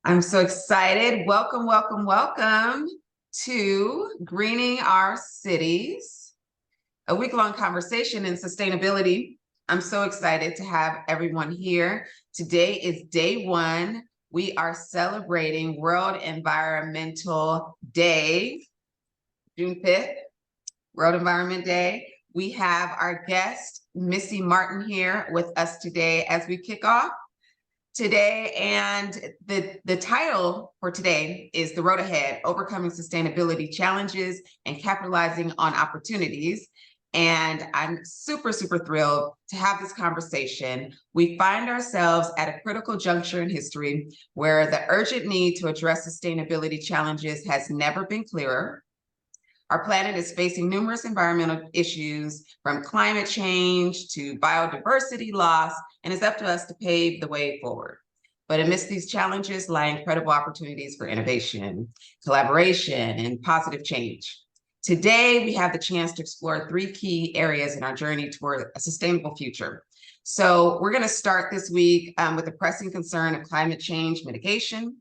I'm so excited. Welcome, welcome, welcome to Greening Our Cities, a week-long conversation in sustainability. I'm so excited to have everyone here. Today is day one. We are celebrating World Environmental Day, June 5th, World Environment Day. We have our guest, Missy Martin, here with us today as we kick off today. And the title for today is The Road Ahead, Overcoming Sustainability Challenges and Capitalizing on Opportunities. And I'm super, super thrilled to have this conversation. We find ourselves at a critical juncture in history where the urgent need to address sustainability challenges has never been clearer. Our planet is facing numerous environmental issues, from climate change to biodiversity loss, and it's up to us to pave the way forward. But amidst these challenges lie incredible opportunities for innovation, collaboration, and positive change. Today, we have the chance to explore three key areas in our journey toward a sustainable future. So we're going to start this week with the pressing concern of climate change mitigation.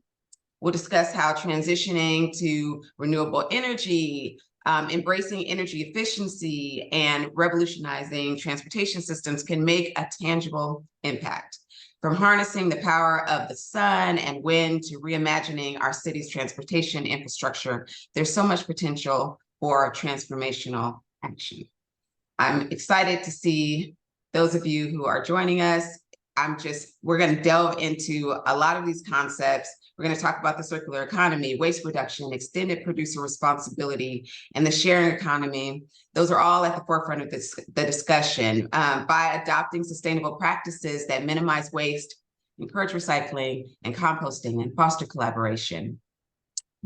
We'll discuss how transitioning to renewable energy, embracing energy efficiency, and revolutionizing transportation systems can make a tangible impact. From harnessing the power of the sun and wind to reimagining our city's transportation infrastructure, there's so much potential for transformational action. I'm excited to see those of you who are joining us. We're going to delve into a lot of these concepts. We're going to talk about the circular economy, waste reduction, extended producer responsibility, and the sharing economy. Those are all at the forefront of the discussion. By adopting sustainable practices that minimize waste, encourage recycling and composting, and foster collaboration,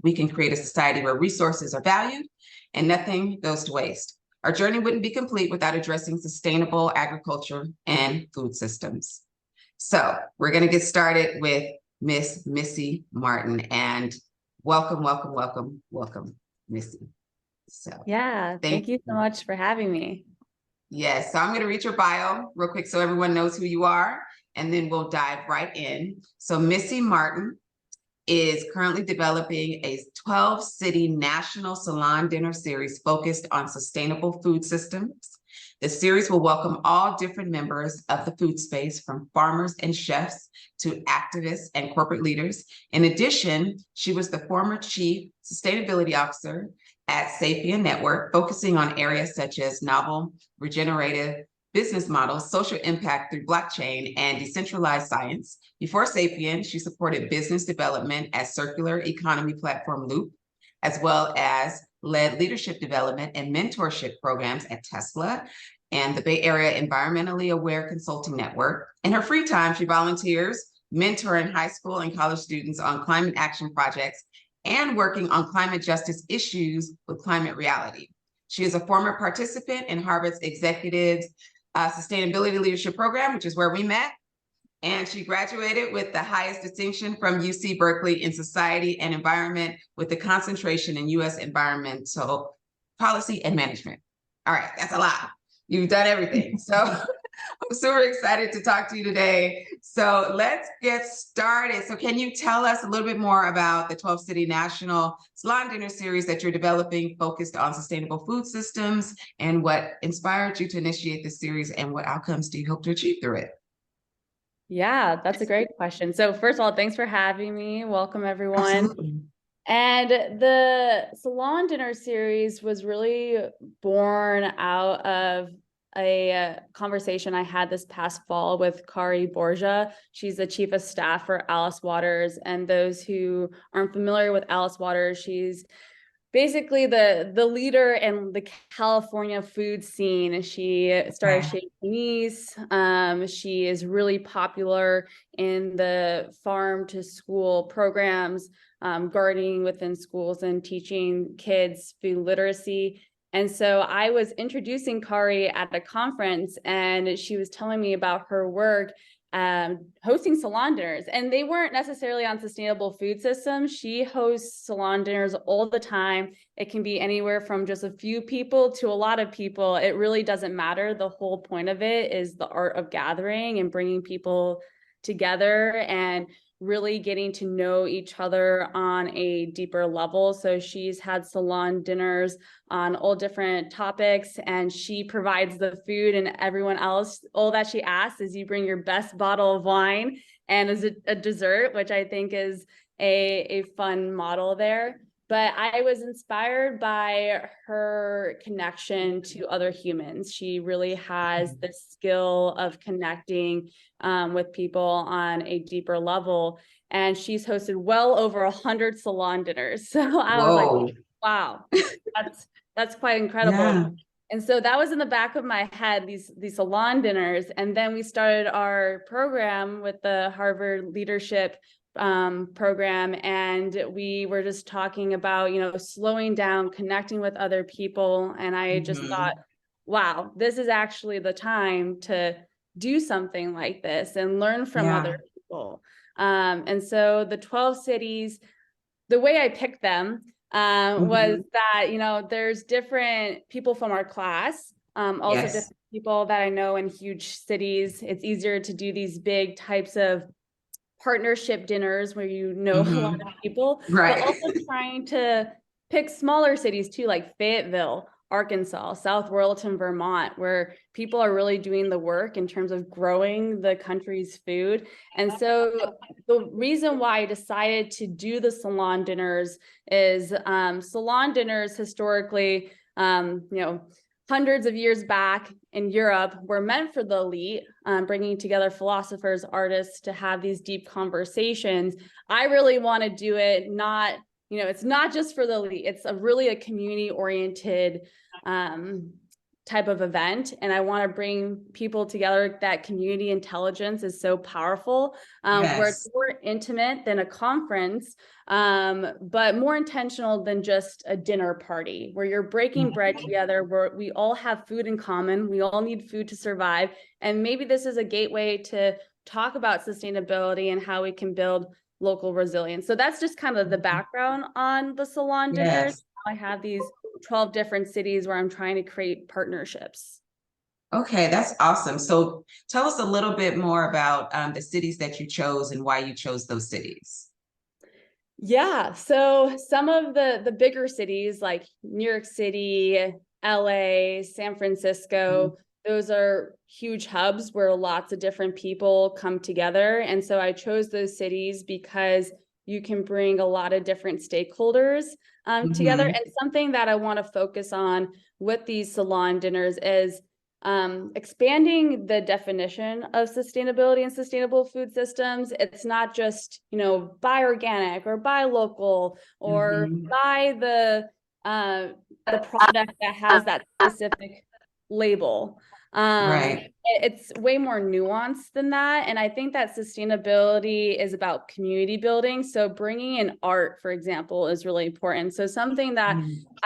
we can create a society where resources are valued and nothing goes to waste. Our journey wouldn't be complete without addressing sustainable agriculture and food systems. So we're going to get started with Miss Missy Martin, and welcome, welcome, welcome, welcome, Missy. So thank you so much for having me. Yes, so I'm going to read your bio real quick so everyone knows who you are, and then we'll dive right in. So Missy Martin is currently developing a 12-city national salon dinner series focused on sustainable food systems. The series will welcome all different members of the food space, from farmers and chefs to activists and corporate leaders. In addition, she was the former chief sustainability officer at Sapien Network, focusing on areas such as novel, regenerative business models, social impact through blockchain, and decentralized science. Before Sapien, she supported business development at circular economy platform Loop, as well as led leadership development and mentorship programs at Tesla and the Bay Area Environmentally Aware Consulting Network. In her free time, she volunteers mentoring high school and college students on climate action projects and working on climate justice issues with Climate Reality. She is a former participant in Harvard's Executive Sustainability Leadership Program, which is where we met. And she graduated with the highest distinction from UC Berkeley in Society and Environment, with a concentration in U.S. environmental policy and management. All right, that's a lot. You've done everything. So I'm super excited to talk to you today. So let's get started. So can you tell us a little bit more about the 12-City National Salon Dinner Series that you're developing focused on sustainable food systems, and what inspired you to initiate this series, and what outcomes do you hope to achieve through it? Yeah, that's a great question. So first of all, thanks for having me. Welcome, everyone. Absolutely. And the Salon Dinner Series was really born out of a conversation I had this past fall with Kari Borgia. She's the chief of staff for Alice Waters. And those who aren't familiar with Alice Waters, she's basically the leader in the California food scene. She started Chez Panisse. She is really popular in the farm to school programs, gardening within schools and teaching kids food literacy. And so I was introducing Kari at a conference, and she was telling me about her work hosting salon dinners, and they weren't necessarily on sustainable food systems. She hosts salon dinners all the time. It can be anywhere from just a few people to a lot of people. It really doesn't matter. The whole point of it is the art of gathering and bringing people together. And really getting to know each other on a deeper level. So she's had salon dinners on all different topics, and she provides the food, and everyone else, all that she asks is you bring your best bottle of wine and as a dessert, which I think is a fun model there. But I was inspired by her connection to other humans. She really has the skill of connecting with people on a deeper level. And she's hosted well over 100 salon dinners. So I was like, Whoa. wow, that's quite incredible. Yeah. And so that was in the back of my head, these salon dinners. And then we started our program with the Harvard Leadership program, and we were just talking about, you know, slowing down, connecting with other people. And I just thought, wow, this is actually the time to do something like this and learn from other people. And so the 12 cities, the way I picked them was that, you know, there's different people from our class, also different people that I know in huge cities. It's easier to do these big types of partnership dinners where you know a lot of people, but also trying to pick smaller cities too, like Fayetteville, Arkansas, South Royalton, Vermont, where people are really doing the work in terms of growing the country's food. And so the reason why I decided to do the salon dinners is salon dinners historically, you know, hundreds of years back in Europe were meant for the elite, bringing together philosophers, artists to have these deep conversations. I really want to do it not, you know, it's not just for the elite. It's really a community-oriented type of event. And I want to bring people together. That community intelligence is so powerful, where it's more intimate than a conference, but more intentional than just a dinner party, where you're breaking bread together, where we all have food in common. We all need food to survive. And maybe this is a gateway to talk about sustainability and how we can build local resilience. So that's just kind of the background on the salon dinners. I have these 12 different cities where I'm trying to create partnerships. Okay, that's awesome. So tell us a little bit more about the cities that you chose and why you chose those cities. Yeah, so some of the bigger cities like New York City, LA, San Francisco, those are huge hubs where lots of different people come together. And so I chose those cities because you can bring a lot of different stakeholders together. And something that I want to focus on with these salon dinners is expanding the definition of sustainability and sustainable food systems. It's not just, you know, buy organic or buy local or buy the product that has that specific label. It's way more nuanced than that. And I think that sustainability is about community building. So bringing in art, for example, is really important. So something that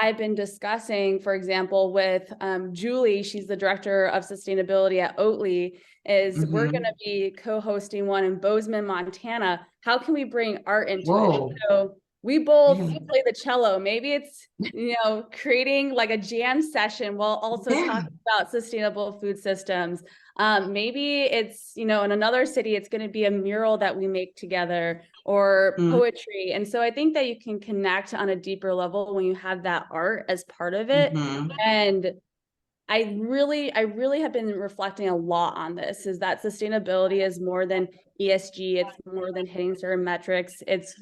I've been discussing, for example, with Julie, she's the director of sustainability at Oatly, is we're going to be co-hosting one in Bozeman, Montana. How can we bring art into it? So we both play the cello. Maybe it's, you know, creating like a jam session while also talking about sustainable food systems. Maybe it's, you know, in another city, it's going to be a mural that we make together or poetry. And so I think that you can connect on a deeper level when you have that art as part of it. And I really have been reflecting a lot on this, is that sustainability is more than ESG. It's more than hitting certain metrics. It's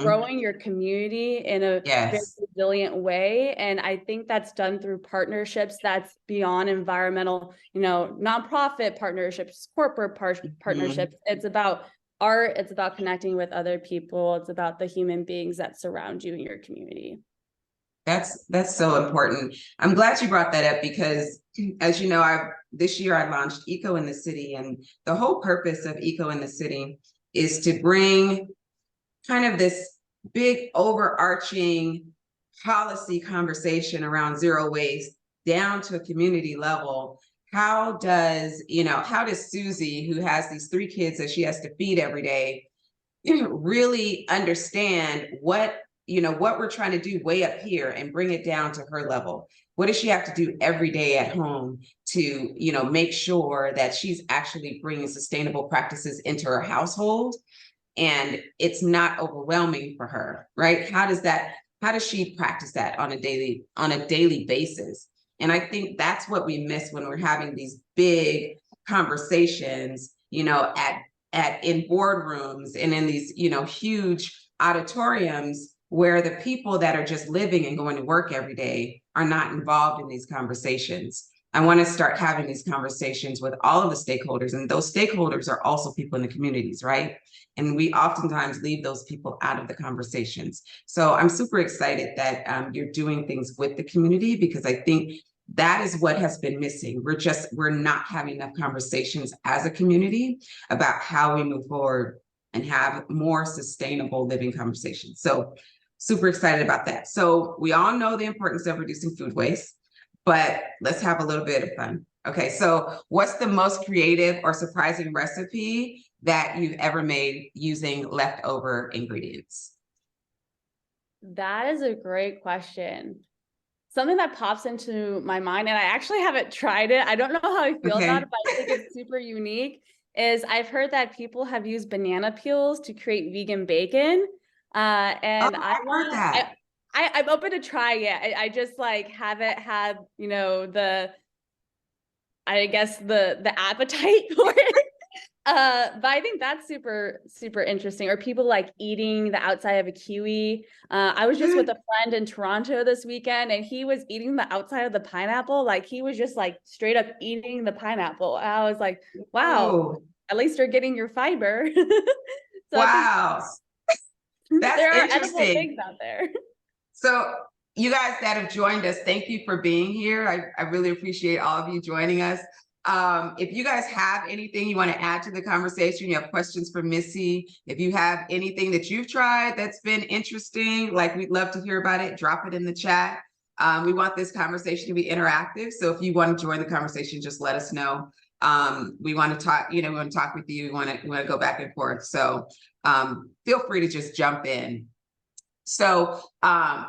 growing your community in a very resilient way. And I think that's done through partnerships that's beyond environmental, you know, nonprofit partnerships, corporate partnerships. It's about art. It's about connecting with other people. It's about the human beings that surround you in your community. That's so important. I'm glad you brought that up because, as you know, this year I launched Eco in the City, and the whole purpose of Eco in the City is to bring kind of this big overarching policy conversation around zero waste down to a community level. How does Susie, who has these 3 kids that she has to feed every day, really understand what we're trying to do way up here and bring it down to her level? What does she have to do every day at home to, make sure that she's actually bringing sustainable practices into her household? and it's not overwhelming for her, right? How does she practice that on a daily basis? And I think that's what we miss when we're having these big conversations, in boardrooms and in these, huge auditoriums, where the people that are just living and going to work every day are not involved in these conversations. I want to start having these conversations with all of the stakeholders, and those stakeholders are also people in the communities, right? And we oftentimes leave those people out of the conversations. So I'm super excited that you're doing things with the community, because I think that is what has been missing. We're not having enough conversations as a community about how we move forward and have more sustainable living conversations. So super excited about that. So we all know the importance of reducing food waste, but let's have a little bit of fun. Okay, so what's the most creative or surprising recipe that you've ever made using leftover ingredients? That is a great question. Something that pops into my mind, and I actually haven't tried it. I don't know how I feel about it, but I think it's super unique, is I've heard that people have used banana peels to create vegan bacon. And I've heard that. I'm open to try it. I just like haven't had, I guess the appetite for it. But I think that's super, super interesting. Or people like eating the outside of a kiwi. I was just with a friend in Toronto this weekend, and he was eating the outside of the pineapple. Like he was just like straight up eating the pineapple. And I was like, wow, at least you're getting your fiber. So wow. That's there are interesting. edible things out there. So you guys that have joined us, thank you for being here. I really appreciate all of you joining us. If you guys have anything you want to add to the conversation, you have questions for Missy, if you have anything that you've tried that's been interesting, like we'd love to hear about it, drop it in the chat. We want this conversation to be interactive. So if you want to join the conversation, just let us know. We want to talk, we want to talk with you. We want to go back and forth. So feel free to just jump in. So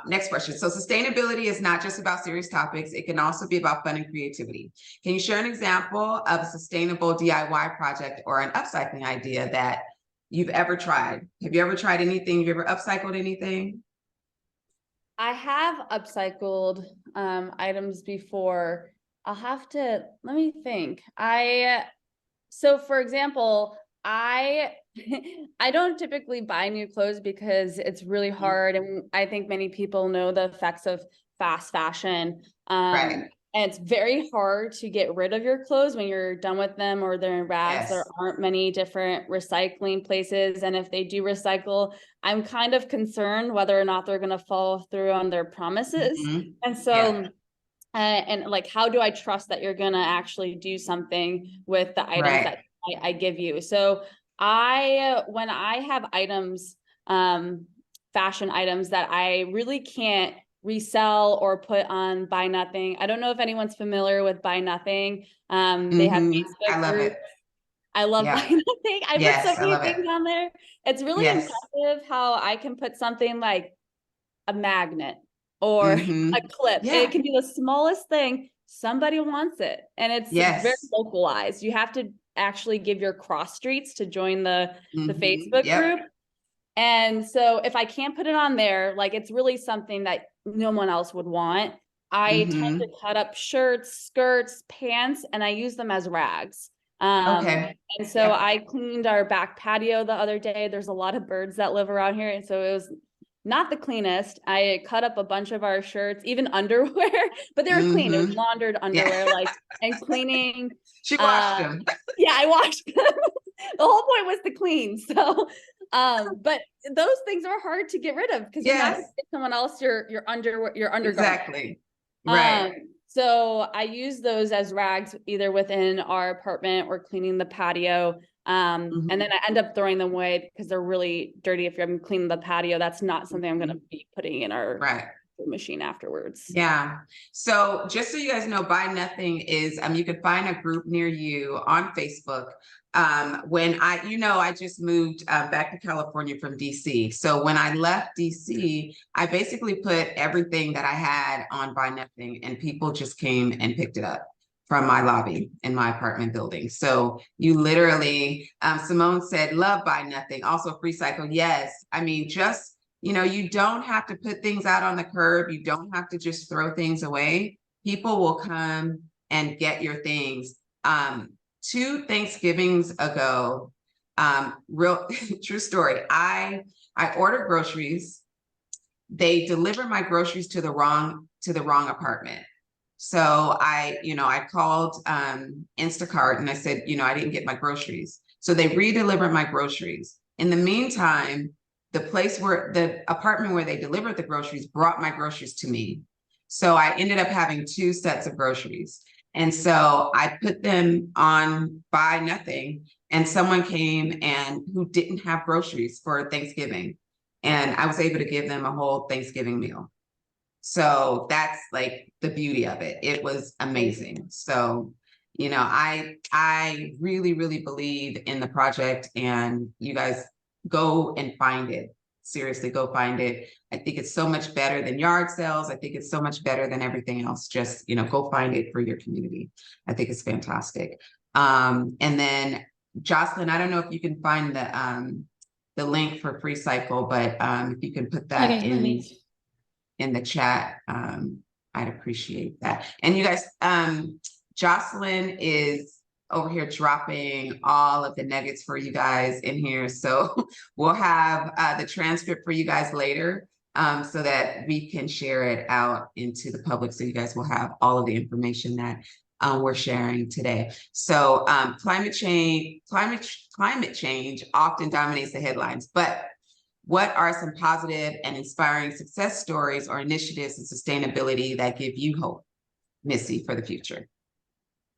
next question. So sustainability is not just about serious topics. It can also be about fun and creativity. Can you share an example of a sustainable DIY project or an upcycling idea that you've ever tried? Have you ever tried anything? Have you ever upcycled anything? I have upcycled items before. Let me think. So for example, I don't typically buy new clothes because it's really hard. And I think many people know the effects of fast fashion. Right. And it's very hard to get rid of your clothes when you're done with them or they're in rags. Yes. There aren't many different recycling places. And if they do recycle, I'm kind of concerned whether or not they're going to follow through on their promises. Mm-hmm. And so, and like, how do I trust that you're going to actually do something with the items that I give you? So when I have items, fashion items that I really can't resell or put on Buy Nothing. I don't know if anyone's familiar with Buy Nothing. They have Facebook I love groups. it. I love Buy Nothing. I put so many things on there. It's really impressive how I can put something like a magnet or a clip. Yeah. It can be the smallest thing. Somebody wants it. And it's very localized. You have to actually give your cross streets to join the Facebook group. And so if I can't put it on there, like it's really something that no one else would want. I tend to cut up shirts, skirts, pants, and I use them as rags. And so I cleaned our back patio the other day. There's a lot of birds that live around here. And so it was not the cleanest. I cut up a bunch of our shirts, even underwear, but they were clean. It was laundered underwear, and cleaning. She washed them. Yeah, I washed them. The whole point was to clean. So, but those things are hard to get rid of because you're not gonna give someone else your underwear, your undergarment. Exactly. Right. So I use those as rags either within our apartment or cleaning the patio. And then I end up throwing them away because they're really dirty. If you're cleaning the patio, that's not something I'm going to be putting in our machine afterwards. Yeah. So just so you guys know, Buy Nothing is, you can find a group near you on Facebook. When I just moved back to California from DC. So when I left DC, I basically put everything that I had on Buy Nothing and people just came and picked it up from my lobby in my apartment building. So you literally, Simone said, love buy nothing, also free cycle. Yes. I mean, just, you don't have to put things out on the curb. You don't have to just throw things away. People will come and get your things. 2 Thanksgivings ago, real true story. I ordered groceries. They delivered my groceries to the wrong apartment. So I called Instacart and I said, I didn't get my groceries. So they re-delivered my groceries. In the meantime, the apartment where they delivered the groceries brought my groceries to me. So I ended up having 2 sets of groceries. And so I put them on buy nothing, and someone came and who didn't have groceries for Thanksgiving. And I was able to give them a whole Thanksgiving meal. So that's like the beauty of it. It was amazing. So, I really, really believe in the project, and you guys go and find it. Seriously, go find it. I think it's so much better than yard sales. I think it's so much better than everything else. Just, go find it for your community. I think it's fantastic. And then Jocelyn, I don't know if you can find the link for Free Cycle, but if you can put that in the chat, I'd appreciate that. And you guys, Jocelyn is over here dropping all of the nuggets for you guys in here. So we'll have the transcript for you guys later, so that we can share it out into the public. So you guys will have all of the information that we're sharing today. So climate change often dominates the headlines, but what are some positive and inspiring success stories or initiatives in sustainability that give you hope, Missy, for the future?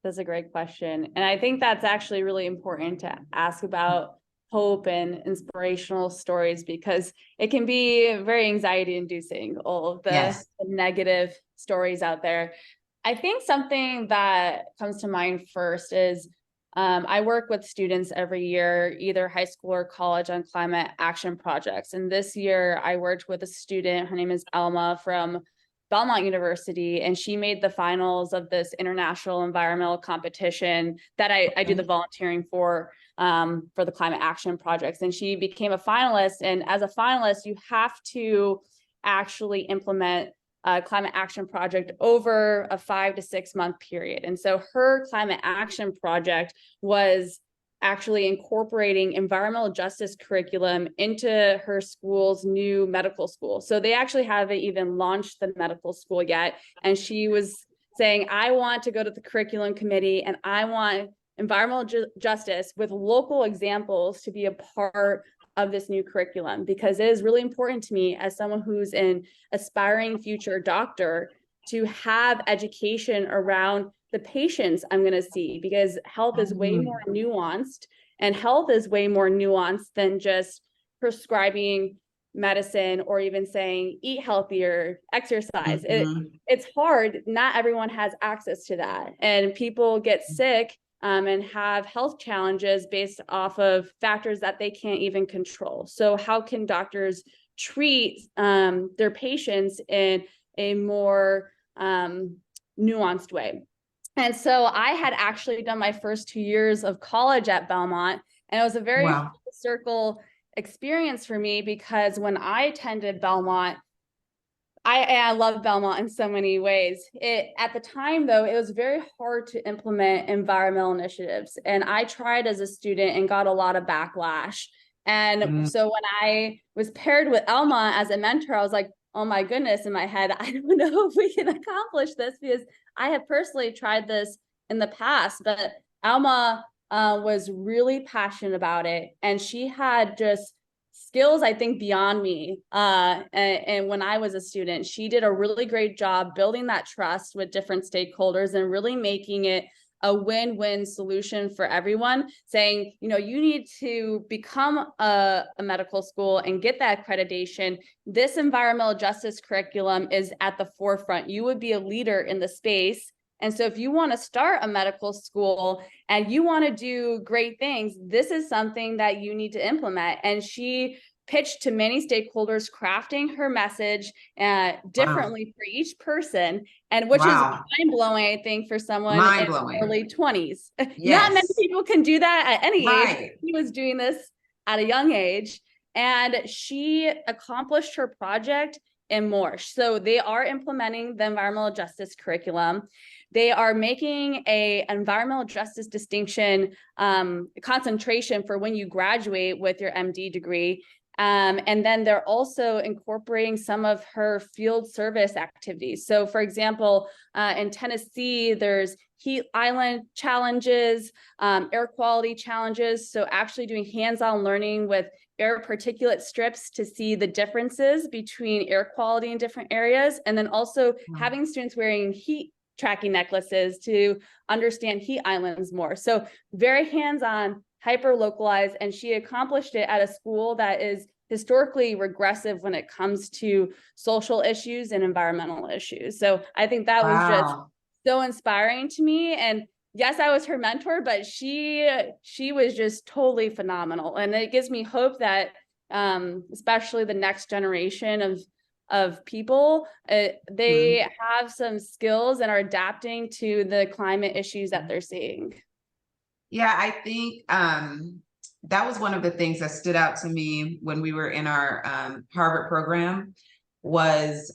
That's a great question. And I think that's actually really important to ask about hope and inspirational stories, because it can be very anxiety inducing, all of the negative stories out there. I think something that comes to mind first is I work with students every year, either high school or college, on climate action projects. And this year I worked with a student, her name is Elma, from Belmont University, and she made the finals of this international environmental competition that I do the volunteering for the climate action projects. And she became a finalist. And as a finalist, you have to actually implement a climate action project over a 5 to 6 month period. And so her climate action project was actually incorporating environmental justice curriculum into her school's new medical school. So they actually haven't even launched the medical school yet. And she was saying, I want to go to the curriculum committee and I want environmental justice with local examples to be a part of this new curriculum, because it is really important to me as someone who's an aspiring future doctor to have education around the patients I'm going to see, because health is way more nuanced, and health is way more nuanced than just prescribing medicine or even saying eat healthier, exercise. It's hard. Not everyone has access to that, and people get sick and have health challenges based off of factors that they can't even control. So how can doctors treat their patients in a more nuanced way? And so I had actually done my first 2 years of college at Belmont, and it was a very full circle experience for me, because when I attended Belmont, I love Belmont in so many ways. At the time, though, it was very hard to implement environmental initiatives. And I tried as a student and got a lot of backlash. And so when I was paired with Elma as a mentor, I was like, oh my goodness, in my head, I don't know if we can accomplish this, because I have personally tried this in the past, but Alma was really passionate about it. And she had just skills, I think, beyond me. And when I was a student, she did a really great job building that trust with different stakeholders and really making it a win-win solution for everyone, saying, you need to become a medical school and get that accreditation. This environmental justice curriculum is at the forefront. You would be a leader in the space. And so if you want to start a medical school and you want to do great things, this is something that you need to implement. And she pitched to many stakeholders, crafting her message Wow. differently for each person, and which is Wow. mind-blowing, I think, for someone in Mind-blowing. early 20s. Not many Yes. people can do that at any age. Right. She was doing this at a young age, and she accomplished her project and more. So they are implementing the environmental justice curriculum. They are making a environmental justice distinction concentration for when you graduate with your MD degree. And then they're also incorporating some of her field service activities. So for example, in Tennessee, there's heat island challenges, air quality challenges. So actually doing hands-on learning with air particulate strips to see the differences between air quality in different areas. And then also having students wearing heat tracking necklaces to understand heat islands more. So very hands-on, hyper localized, and she accomplished it at a school that is historically regressive when it comes to social issues and environmental issues. So I think that was just so inspiring to me. And yes, I was her mentor, but she was just totally phenomenal. And it gives me hope that especially the next generation of people, they have some skills and are adapting to the climate issues that they're seeing. Yeah, I think that was one of the things that stood out to me when we were in our Harvard program was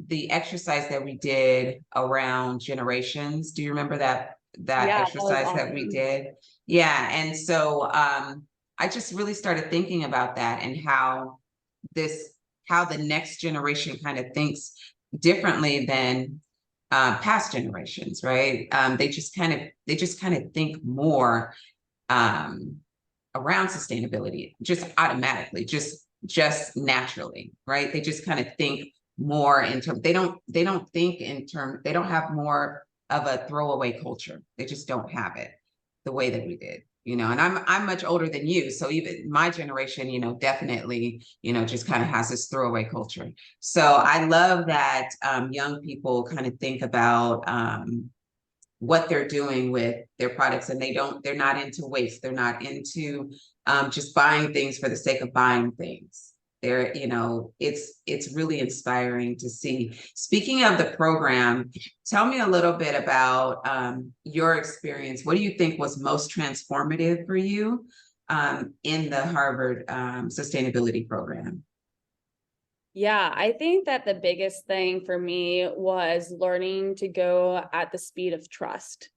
the exercise that we did around generations. Do you remember that exercise that we did? Yeah, and so I just really started thinking about that and how the next generation kind of thinks differently than past generations, right? They just kind of think more around sustainability, just automatically, just naturally, right? They just kind of think more in terms. They don't think in terms. They don't have more of a throwaway culture. They just don't have it the way that we did. And I'm much older than you, so even my generation, definitely, just kind of has this throwaway culture. So I love that young people kind of think about what they're doing with their products, and they're not into waste. They're not into just buying things for the sake of buying things. It's really inspiring to see. Speaking of the program, tell me a little bit about your experience. What do you think was most transformative for you in the Harvard sustainability program? Yeah, I think that the biggest thing for me was learning to go at the speed of trust.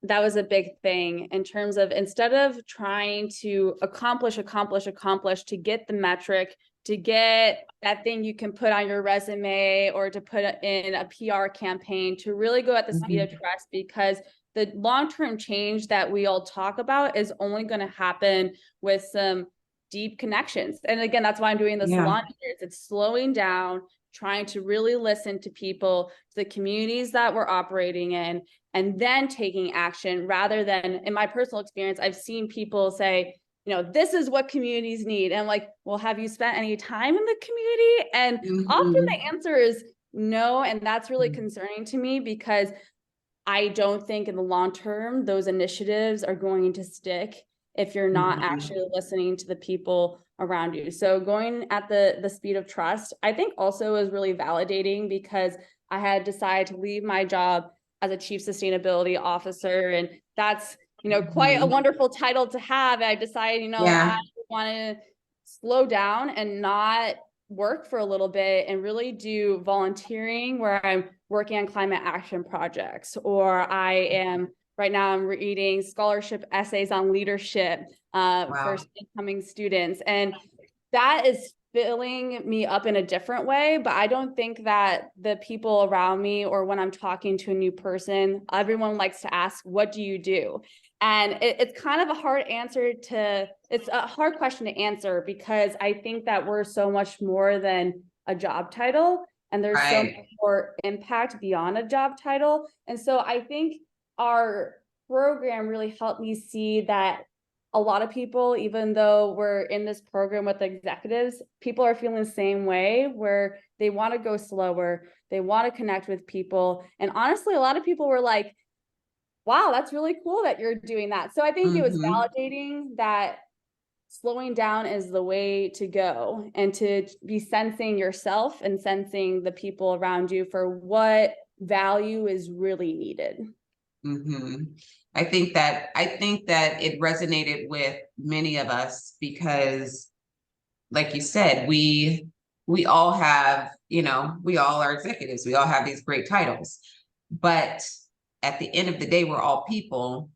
That was a big thing in terms of, instead of trying to accomplish to get the metric, to get that thing you can put on your resume or to put in a PR campaign, to really go at the speed of trust, because the long-term change that we all talk about is only going to happen with some deep connections. And again, that's why I'm doing this salon. It's slowing down, trying to really listen to people, to the communities that we're operating in, and then taking action, rather than, in my personal experience, I've seen people say, this is what communities need. And I'm like, well, have you spent any time in the community? And often the answer is no. And that's really concerning to me, because I don't think in the long term, those initiatives are going to stick if you're not actually listening to the people around you. So going at the speed of trust, I think also is really validating, because I had decided to leave my job as a chief sustainability officer. And that's, quite a wonderful title to have. I decided, I want to slow down and not work for a little bit and really do volunteering, where I'm working on climate action projects, or right now I'm reading scholarship essays on leadership for incoming students. And that is filling me up in a different way. But I don't think that the people around me, or when I'm talking to a new person, everyone likes to ask, what do you do? And it's kind of a hard it's a hard question to answer, because I think that we're so much more than a job title, and there's so much more impact beyond a job title. And so I think our program really helped me see that a lot of people, even though we're in this program with executives, people are feeling the same way, where they want to go slower, they want to connect with people. And honestly, a lot of people were like, wow, that's really cool that you're doing that. So I think it was validating that slowing down is the way to go, and to be sensing yourself and sensing the people around you for what value is really needed. Mm-hmm. I think that it resonated with many of us because, like you said, we all have, we all are executives. We all have these great titles, but at the end of the day, we're all people.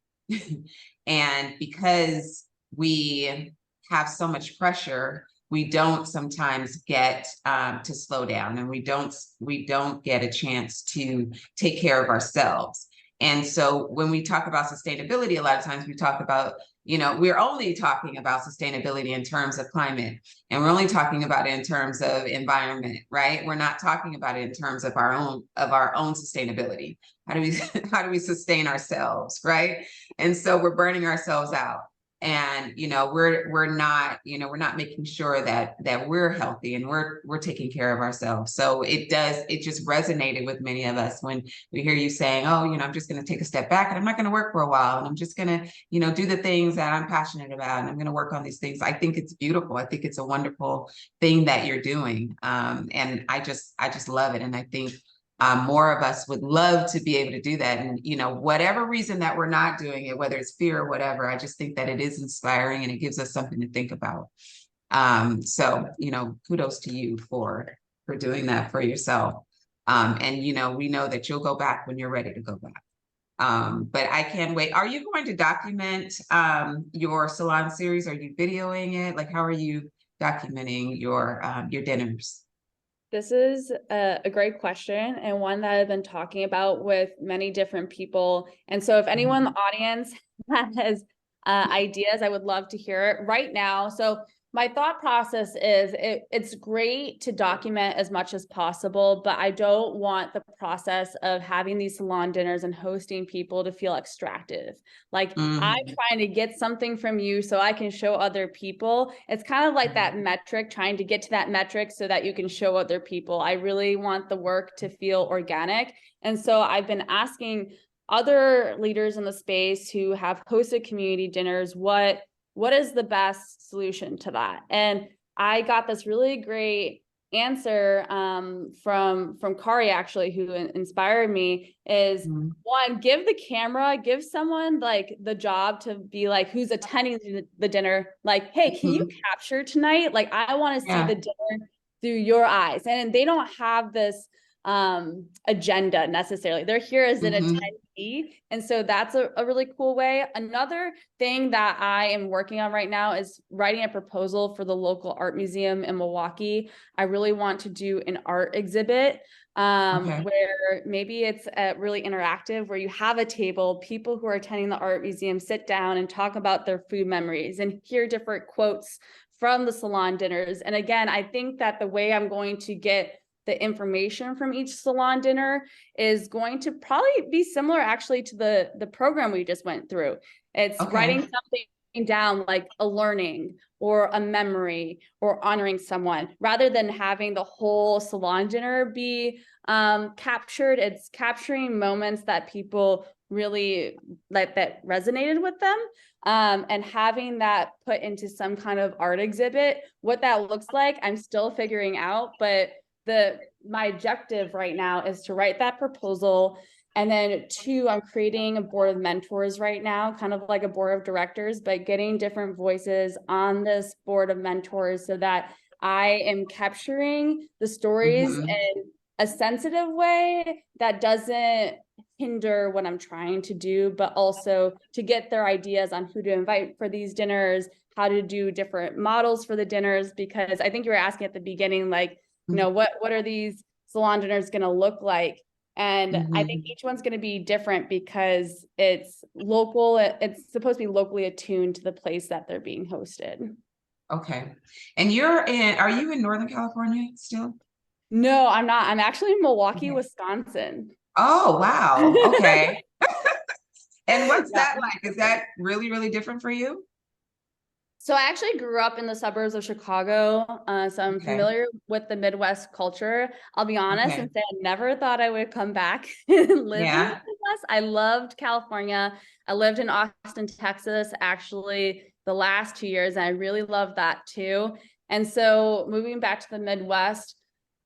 And because we have so much pressure, we don't sometimes get to slow down, and we don't get a chance to take care of ourselves. And so when we talk about sustainability, a lot of times we talk about, we're only talking about sustainability in terms of climate, and we're only talking about it in terms of environment, right? We're not talking about it in terms of our own sustainability. How do we how do we sustain ourselves, right? And so we're burning ourselves out. And we're not making sure that we're healthy and we're taking care of ourselves. So it just resonated with many of us when we hear you saying, oh, I'm just going to take a step back and I'm not going to work for a while, and I'm just going to do the things that I'm passionate about, and I'm going to work on these things. I think it's beautiful. I think it's a wonderful thing that you're doing. And I just love it. And I think more of us would love to be able to do that. And, whatever reason that we're not doing it, whether it's fear or whatever, I just think that it is inspiring and it gives us something to think about. So, kudos to you for doing that for yourself. And, we know that you'll go back when you're ready to go back. But I can't wait. Are you going to document your salon series? Are you videoing it? Like, how are you documenting your dinners? This is a great question, and one that I've been talking about with many different people. And so if anyone in the audience has ideas, I would love to hear it right now. So my thought process is it's great to document as much as possible, but I don't want the process of having these salon dinners and hosting people to feel extractive. Like I'm trying to get something from you so I can show other people. It's kind of like that metric, trying to get to that metric so that you can show other people. I really want the work to feel organic. And so I've been asking other leaders in the space who have hosted community dinners, what is the best solution to that? And I got this really great answer from Kari, actually, who inspired me, is one, give someone like the job to be like, who's attending the dinner, like, hey, can you capture tonight? Like, I want to see the dinner through your eyes. And they don't have this agenda necessarily. They're here as an attendee. And so that's a really cool way. Another thing that I am working on right now is writing a proposal for the local art museum in Milwaukee. I really want to do an art exhibit where maybe it's really interactive, where you have a table, people who are attending the art museum sit down and talk about their food memories and hear different quotes from the salon dinners. And again, I think that the way I'm going to get the information from each salon dinner is going to probably be similar actually to the program we just went through. It's writing something down, like a learning or a memory or honoring someone, rather than having the whole salon dinner be captured. It's capturing moments that people really like, that resonated with them, and having that put into some kind of art exhibit. What that looks like, I'm still figuring out, but my objective right now is to write that proposal. And then two, I'm creating a board of mentors right now, kind of like a board of directors, but getting different voices on this board of mentors so that I am capturing the stories in a sensitive way that doesn't hinder what I'm trying to do, but also to get their ideas on who to invite for these dinners, how to do different models for the dinners. Because I think you were asking at the beginning, like, what are these salon dinners going to look like? And I think each one's going to be different because it's local. It's supposed to be locally attuned to the place that they're being hosted. Okay. And are you in Northern California still? No, I'm not. I'm actually in Milwaukee, Wisconsin. Oh, wow. Okay. And what's that like? Is that really, really different for you? So I actually grew up in the suburbs of Chicago, so I'm familiar with the Midwest culture. I'll be honest and say I never thought I would come back and live in the Midwest. I loved California. I lived in Austin, Texas, actually the last 2 years, and I really love that too. And so moving back to the Midwest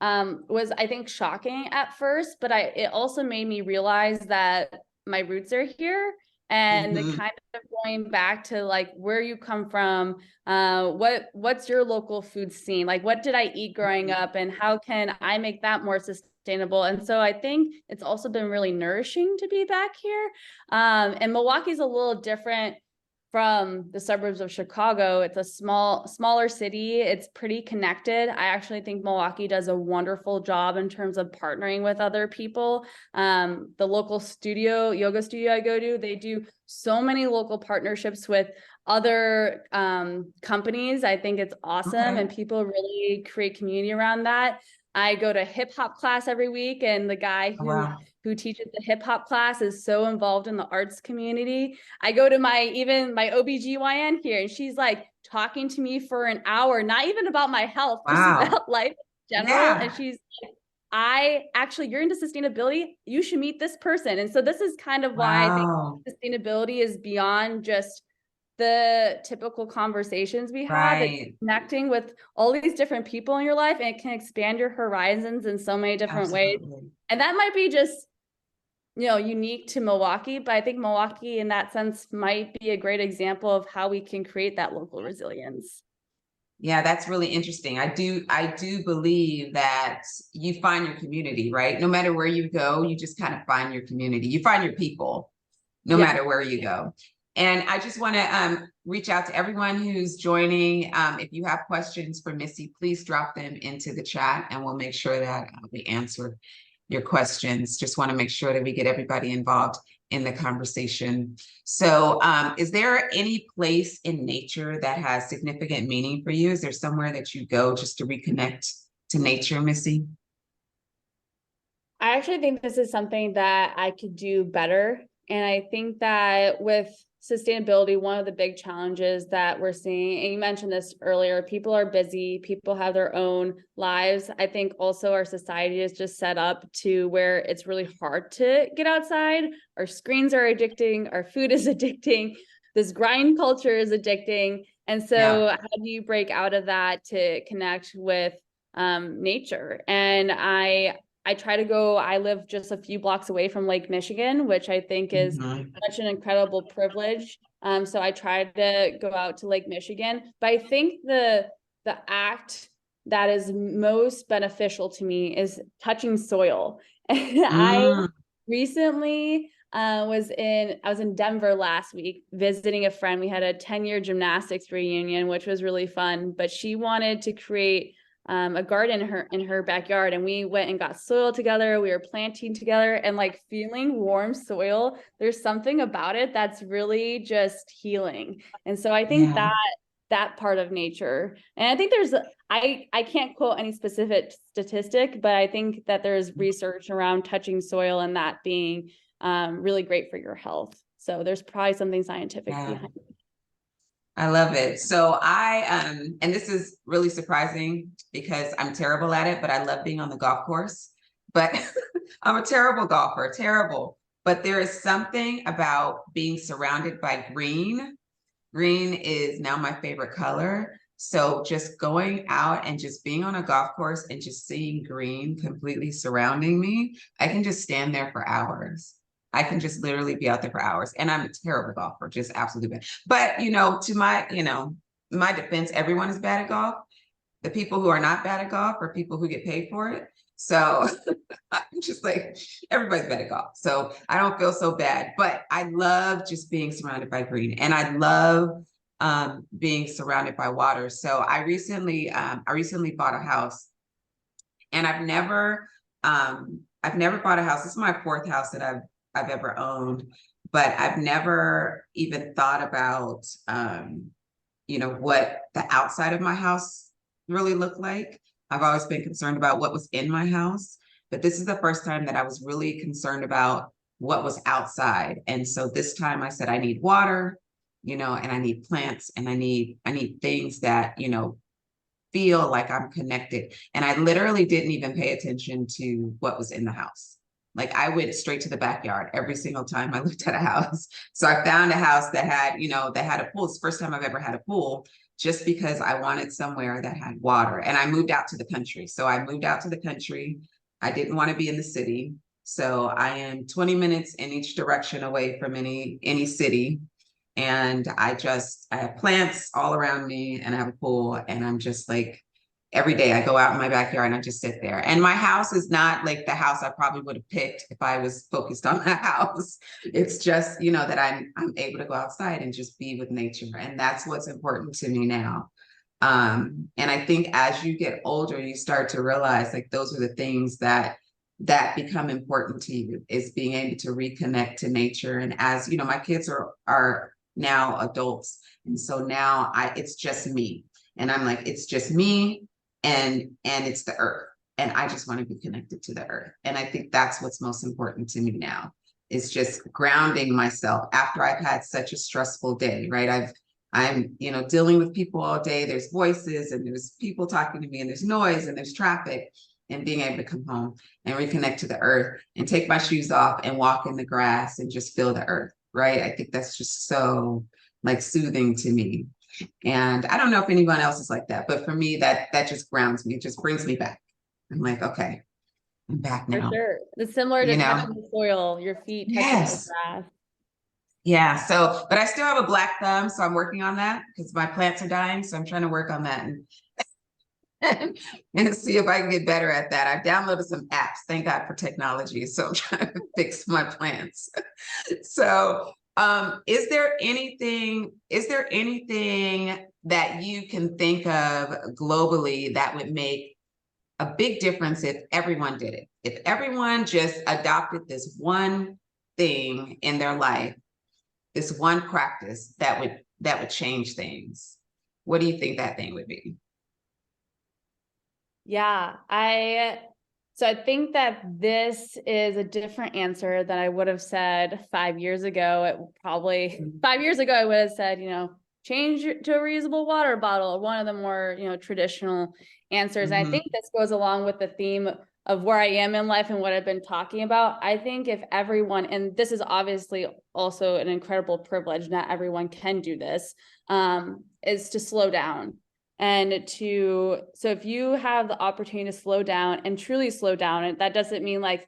was, I think, shocking at first, but it also made me realize that my roots are here, and the kind of going back to like where you come from, what's your local food scene, like what did I eat growing up, and how can I make that more sustainable? And so I think it's also been really nourishing to be back here. And Milwaukee's a little different from the suburbs of Chicago. It's a smaller city. It's pretty connected. I actually think Milwaukee does a wonderful job in terms of partnering with other people. The local yoga studio I go to, they do so many local partnerships with other companies. I think it's awesome, and people really create community around that. I go to hip hop class every week, and the guy who teaches the hip hop class is so involved in the arts community. I go to my OBGYN here, and she's like talking to me for an hour, not even about my health, just about life in general. And she's like, you're into sustainability, you should meet this person. And so this is kind of why I think sustainability is beyond just the typical conversations we have. It's connecting with all these different people in your life, and it can expand your horizons in so many different ways. And that might be just, unique to Milwaukee, but I think Milwaukee in that sense might be a great example of how we can create that local resilience. Yeah, that's really interesting. I do believe that you find your community, right? No matter where you go, you just kind of find your community. You find your people, no matter where you go. And I just want to reach out to everyone who's joining. If you have questions for Missy, please drop them into the chat, and we'll make sure that we answer your questions. Just want to make sure that we get everybody involved in the conversation. So is there any place in nature that has significant meaning for you? Is there somewhere that you go just to reconnect to nature, Missy? I actually think this is something that I could do better. And I think that with sustainability, one of the big challenges that we're seeing, and you mentioned this earlier, people are busy, people have their own lives. I think also our society is just set up to where it's really hard to get outside. Our screens are addicting, our food is addicting, this grind culture is addicting. And so how do you break out of that to connect with nature? And I try to go, I live just a few blocks away from Lake Michigan, which I think is such an incredible privilege. So I try to go out to Lake Michigan, but I think the act that is most beneficial to me is touching soil. And I recently I was in Denver last week visiting a friend. We had a 10-year gymnastics reunion, which was really fun, but she wanted to create a garden in her backyard, and we went and got soil together. We were planting together, and like feeling warm soil, there's something about it that's really just healing. And so I think that part of nature, and I think I can't quote any specific statistic, but I think that there's research around touching soil and that being really great for your health. So there's probably something scientific behind it. I love it. So and this is really surprising because I'm terrible at it, but I love being on the golf course. But I'm a terrible golfer, terrible. But there is something about being surrounded by green. Green is now my favorite color. So just going out and just being on a golf course and just seeing green completely surrounding me, I can just stand there for hours. I can just literally be out there for hours, and I'm a terrible golfer, just absolutely bad. But to my defense, everyone is bad at golf. The people who are not bad at golf are people who get paid for it. So I'm just like, everybody's bad at golf. So I don't feel so bad, but I love just being surrounded by green, and I love being surrounded by water. So I recently bought a house, and I've never bought a house. This is my fourth house that I've ever owned, but I've never even thought about, what the outside of my house really looked like. I've always been concerned about what was in my house, but this is the first time that I was really concerned about what was outside. And so this time I said, I need water, and I need plants, and I need things that, feel like I'm connected. And I literally didn't even pay attention to what was in the house. Like I went straight to the backyard every single time I looked at a house. So I found a house that had, that had a pool. It's the first time I've ever had a pool, just because I wanted somewhere that had water. And I moved out to the country. So I moved out to the country. I didn't want to be in the city. So I am 20 minutes in each direction away from any city. And I have plants all around me and I have a pool, and I'm just like, every day I go out in my backyard and I just sit there. And my house is not like the house I probably would have picked if I was focused on the house. It's just, that I'm able to go outside and just be with nature. And that's what's important to me now. And I think as you get older, you start to realize like those are the things that become important to you, is being able to reconnect to nature. And as my kids are now adults, and so now it's just me, and I'm like, it's just me and it's the earth, and I just want to be connected to the earth. And I think that's what's most important to me now, is just grounding myself after I've had such a stressful day, right? I'm dealing with people all day. There's voices and there's people talking to me and there's noise and there's traffic, and being able to come home and reconnect to the earth and take my shoes off and walk in the grass and just feel the earth, right? I think that's just so like soothing to me. And I don't know if anyone else is like that, but for me, that just grounds me. It just brings me back. I'm like, okay, I'm back For now. sure. It's similar to touching the soil, your feet touching the grass. Yeah. So, but I still have a black thumb, so I'm working on that because my plants are dying. So I'm trying to work on that and see if I can get better at that. I downloaded some apps. Thank God for technology. So I'm trying to fix my plants. So is there anything that you can think of globally that would make a big difference if everyone did it? If everyone just adopted this one thing in their life, this one practice that would change things, what do you think that thing would be? Yeah, so I think that this is a different answer than I would have said 5 years ago. It probably 5 years ago, I would have said, change to a reusable water bottle, one of the more, traditional answers. And I think this goes along with the theme of where I am in life and what I've been talking about. I think if everyone, and this is obviously also an incredible privilege, not everyone can do this, is to slow down. And so if you have the opportunity to slow down and truly slow down, and that doesn't mean like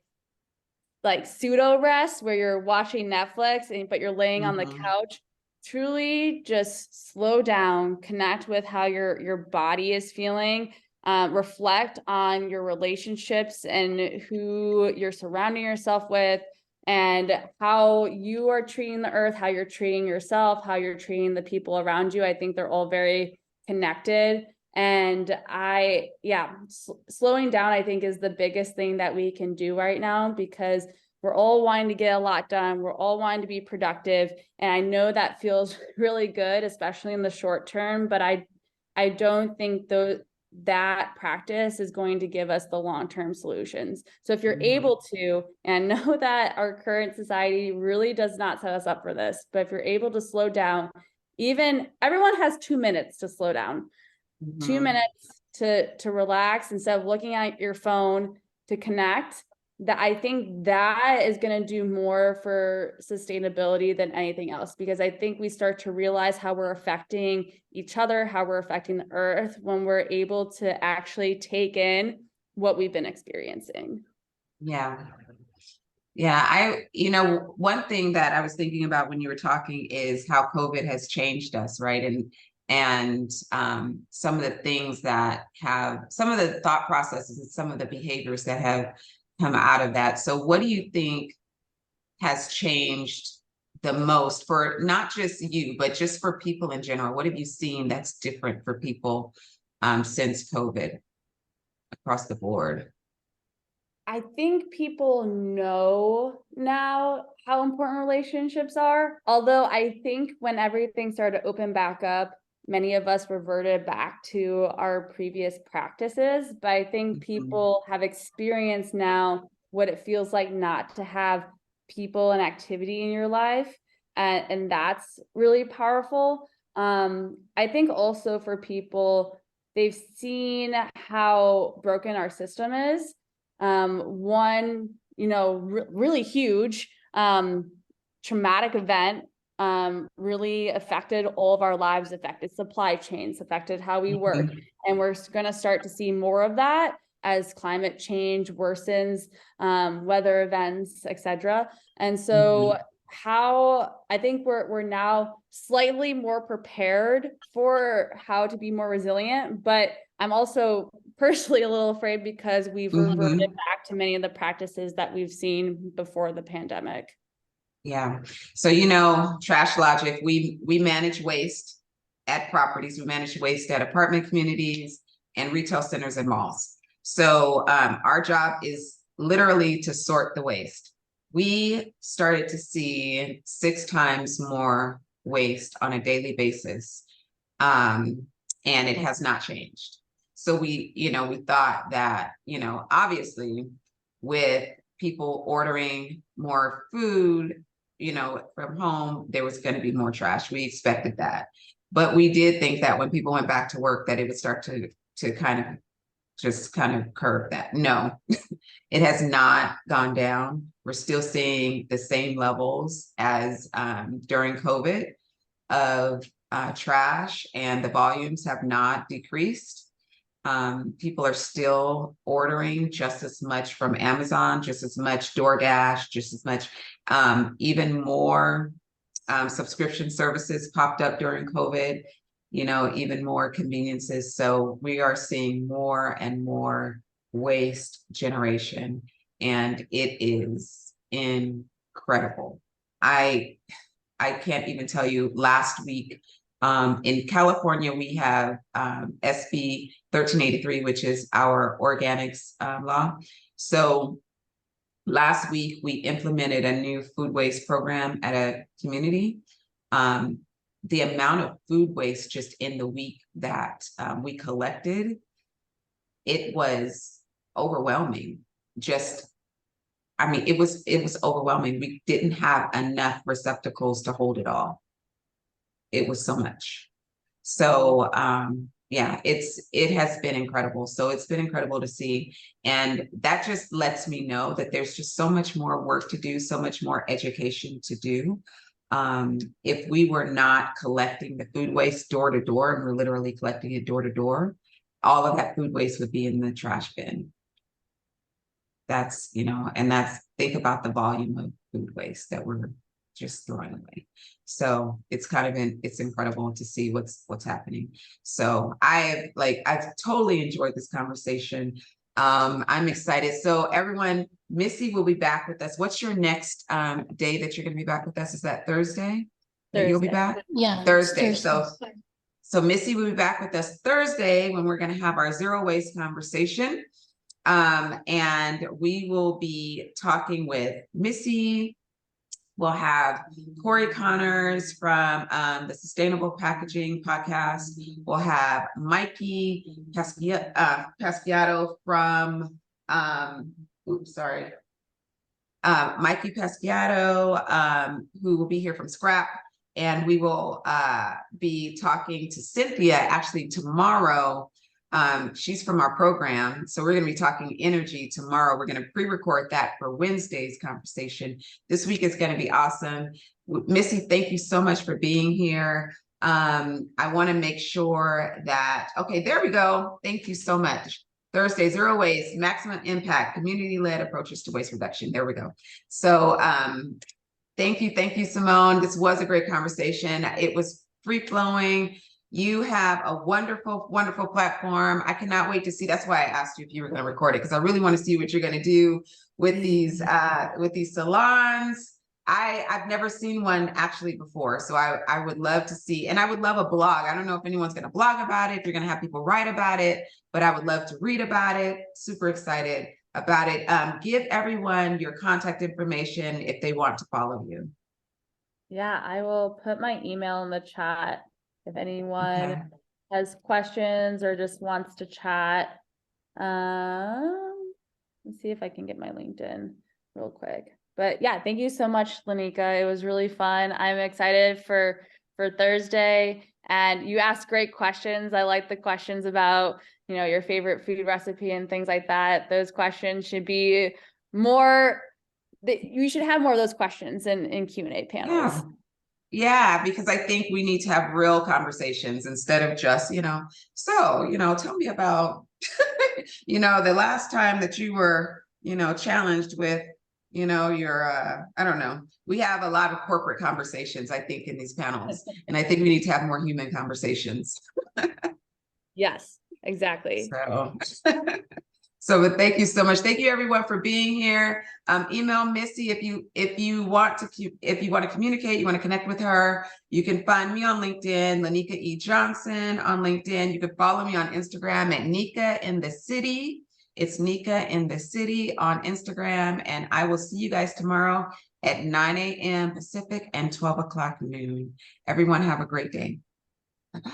pseudo rest where you're watching Netflix but you're laying on the couch. Truly just slow down, connect with how your body is feeling, reflect on your relationships and who you're surrounding yourself with, and how you are treating the earth, how you're treating yourself, how you're treating the people around you. I think they're all very connected. And slowing down, I think, is the biggest thing that we can do right now, because we're all wanting to get a lot done. We're all wanting to be productive. And I know that feels really good, especially in the short term, but I don't think that practice is going to give us the long-term solutions. So if you're able to, and I know that our current society really does not set us up for this, but if you're able to slow down, even everyone has 2 minutes to slow down, 2 minutes to relax instead of looking at your phone, to connect, that I think that is going to do more for sustainability than anything else, because I think we start to realize how we're affecting each other, how we're affecting the earth, when we're able to actually take in what we've been experiencing. Yeah. Yeah, one thing that I was thinking about when you were talking is how COVID has changed us, right? And some of the things some of the thought processes and some of the behaviors that have come out of that. So what do you think has changed the most, for not just you, but just for people in general? What have you seen that's different for people since COVID across the board? I think people know now how important relationships are. Although I think when everything started to open back up, many of us reverted back to our previous practices. But I think people have experienced now what it feels like not to have people and activity in your life. And that's really powerful. I think also for people, they've seen how broken our system is. One, really huge, traumatic event, really affected all of our lives, affected supply chains, affected how we work. And we're going to start to see more of that as climate change worsens, weather events, etc. And so how I think we're now slightly more prepared for how to be more resilient, but I'm also personally a little afraid because we've reverted back to many of the practices that we've seen before the pandemic. Yeah. So, trash logic, we manage waste at properties, we manage waste at apartment communities and retail centers and malls. So our job is literally to sort the waste. We started to see 6 times more waste on a daily basis. And it has not changed. So we thought that, obviously with people ordering more food, from home, there was going to be more trash. We expected that. But we did think that when people went back to work, that it would start to kind of curb that. No, it has not gone down. We're still seeing the same levels as during COVID of trash, and the volumes have not decreased. People are still ordering just as much from Amazon, just as much DoorDash, just as much, even more subscription services popped up during COVID, even more conveniences. So we are seeing more and more waste generation, and it is incredible. I can't even tell you. Last week in California, we have SB 1383, which is our organics law. So last week, we implemented a new food waste program at a community. The amount of food waste just in the week that we collected, it was overwhelming. It was overwhelming. We didn't have enough receptacles to hold it all. It was so much. So yeah, it has been incredible. So it's been incredible to see. And that just lets me know that there's just so much more work to do, so much more education to do. If we were not collecting the food waste door to door, and we're literally collecting it door to door, all of that food waste would be in the trash bin. That's, think about the volume of food waste that we're just throwing away. So it's it's incredible to see what's happening. So I've totally enjoyed this conversation. I'm excited. So everyone, Missy will be back with us. What's your next day that you're going to be back with us? Is that Thursday? That you'll be back? Yeah. Thursday. So Missy will be back with us Thursday when we're going to have our zero waste conversation. And we will be talking with Missy. We'll have Corey Connors from the Sustainable Packaging Podcast. We'll have Mikey Pasquiato from, Mikey Pasquiato, who will be here from Scrap. And we will be talking to Cynthia actually tomorrow. She's from our program. So we're going to be talking energy tomorrow. We're going to pre-record that for Wednesday's conversation. This week is going to be awesome. Missy, thank you so much for being here. I want to make sure that, okay, there we go. Thank you so much. Thursday, zero waste, maximum impact, community-led approaches to waste reduction. There we go. So thank you, Simone. This was a great conversation. It was free-flowing. You have a wonderful, wonderful platform. I cannot wait to see. That's why I asked you if you were going to record it, because I really want to see what you're going to do with these salons. I've never seen one actually before, so I would love to see, and I would love a blog. I don't know if anyone's going to blog about it, if you're going to have people write about it, but I would love to read about it. Super excited about it. Give everyone your contact information if they want to follow you. Yeah, I will put my email in the chat if anyone has questions or just wants to chat. Let's see if I can get my LinkedIn real quick. But yeah, thank you so much, Lanika. It was really fun. I'm excited for Thursday. And you asked great questions. I like the questions about, your favorite food recipe and things like that. Those questions should be more that you should have more of those questions in Q&A panels. Yeah. Yeah, because I think we need to have real conversations instead of just, so, tell me about, the last time that you were, challenged with, your, I don't know. We have a lot of corporate conversations, I think, in these panels. And I think we need to have more human conversations. Yes, exactly. But thank you so much. Thank you everyone for being here. Email Missy if you want to communicate, you want to connect with her. You can find me on LinkedIn, Lanika E. Johnson on LinkedIn. You can follow me on Instagram at Nika in the City. It's Nika in the City on Instagram. And I will see you guys tomorrow at 9 a.m. Pacific and 12 o'clock noon. Everyone have a great day. Bye-bye.